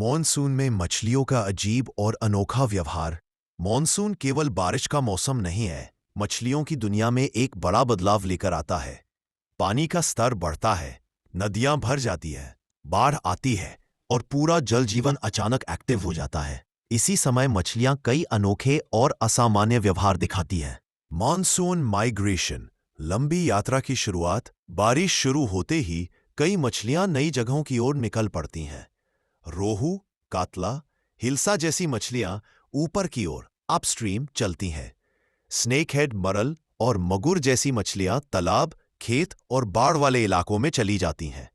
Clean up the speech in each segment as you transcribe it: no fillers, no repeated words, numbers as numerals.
Monsoon में मछलियों का अजीब और अनोखा व्यवहार। मॉनसून केवल बारिश का मौसम नहीं है, मछलियों की दुनिया में एक बड़ा बदलाव लेकर आता है। पानी का स्तर बढ़ता है, नदियां भर जाती है, बाढ़ आती है और पूरा जल जीवन अचानक एक्टिव हो जाता है। इसी समय मछलियां कई अनोखे और असामान्य व्यवहार दिखाती हैं। मॉनसून माइग्रेशन, लंबी यात्रा की शुरुआत। बारिश शुरू होते ही कई मछलियां नई जगहों की ओर निकल पड़ती हैं। रोहू, कातला, हिल्सा जैसी मछलियां ऊपर की ओर अपस्ट्रीम चलती हैं। स्नेकहेड, मरल और मगुर जैसी मछलियां तालाब, खेत और बाढ़ वाले इलाकों में चली जाती हैं।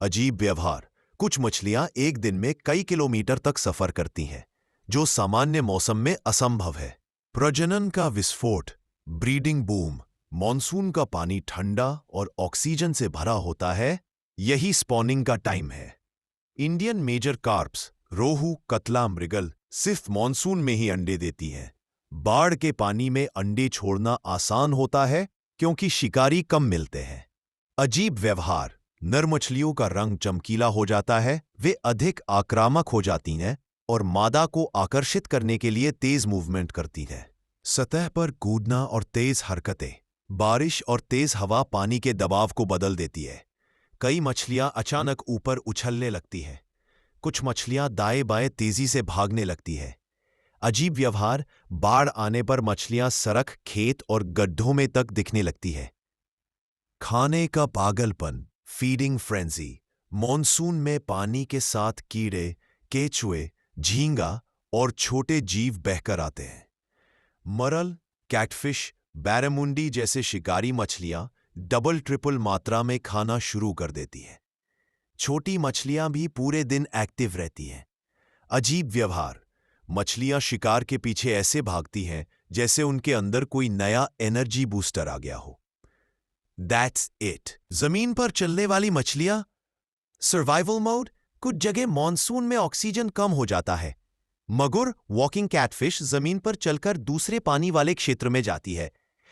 अजीब व्यवहार, कुछ मछलियां एक दिन में कई किलोमीटर तक सफर करती हैं, जो सामान्य मौसम में असंभव है। प्रजनन का विस्फोट, ब्रीडिंग बूम। मॉनसून का पानी ठंडा और ऑक्सीजन से भरा होता है, यही स्पॉनिंग का टाइम है। इंडियन मेजर कार्प्स, रोहू, कतला, मृगल सिर्फ मॉनसून में ही अंडे देती हैं। बाढ़ के पानी में अंडे छोड़ना आसान होता है क्योंकि शिकारी कम मिलते हैं। अजीब व्यवहार, नर मछलियों का रंग चमकीला हो जाता है, वे अधिक आक्रामक हो जाती हैं और मादा को आकर्षित करने के लिए तेज मूवमेंट करती हैं। सतह पर कूदना और तेज हरकतें। बारिश और तेज हवा पानी के दबाव को बदल देती है। कई मछलियां अचानक ऊपर उछलने लगती हैं। कुछ मछलियां दाएं बाएं तेजी से भागने लगती है। अजीब व्यवहार, बाढ़ आने पर मछलियां सड़क, खेत और गड्ढों में तक दिखने लगती है। खाने का पागलपन, फीडिंग फ्रेंजी। मॉनसून में पानी के साथ कीड़े, केचुए, झींगा और छोटे जीव बहकर आते हैं। मरल, कैटफिश, बैरामुंडी जैसे शिकारी मछलियां डबल ट्रिपल मात्रा में खाना शुरू कर देती हैं। छोटी मछलियां भी पूरे दिन एक्टिव रहती हैं। अजीब व्यवहार, मछलियां शिकार के पीछे ऐसे भागती हैं जैसे उनके अंदर कोई नया एनर्जी बूस्टर आ गया हो। That's it. जमीन पर चलने वाली मछलियां। सर्वाइवल मोड, कुछ जगह मॉनसून में ऑक्सीजन कम हो जाता है। मगुर, वॉकिंग कैटफिश, जमीन पर चलकर दूसरे पानी वाले क्षेत्र में जाती है।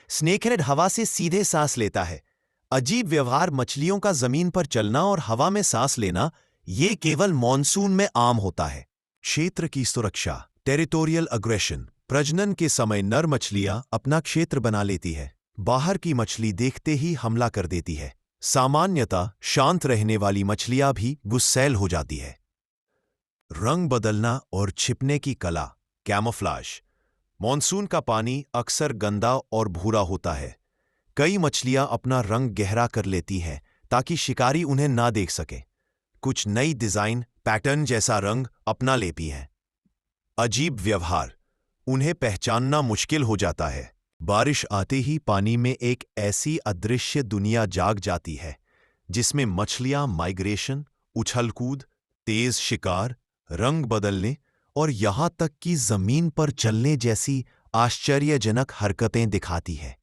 स्नेकहेड हवा से सीधे सांस लेता है। अजीब व्यवहार, मछलियों का जमीन पर चलना और हवा में सांस लेना, यह केवल मॉनसून में आम होता है। क्षेत्र की सुरक्षा, टेरिटोरियल अग्रेशन। प्रजनन के समय नर मछलियां अपना क्षेत्र बना लेती है। बाहर की मछली देखते ही हमला कर देती है। सामान्यतः शांत रहने वाली मछलियां भी गुस्सैल हो जाती है। रंग बदलना और छिपने की कला, कैमोफ्लेज। मॉनसून का पानी अक्सर गंदा और भूरा होता है। कई मछलियां अपना रंग गहरा कर लेती हैं ताकि शिकारी उन्हें ना देख सके। कुछ नई डिजाइन, पैटर्न जैसा रंग अपना लेती हैं। अजीब व्यवहार, उन्हें पहचानना मुश्किल हो जाता है। बारिश आते ही पानी में एक ऐसी अदृश्य दुनिया जाग जाती है जिसमें मछलियां माइग्रेशन, उछल-कूद, तेज शिकार, रंग बदलने और यहां तक कि जमीन पर चलने जैसी आश्चर्यजनक हरकतें दिखाती है।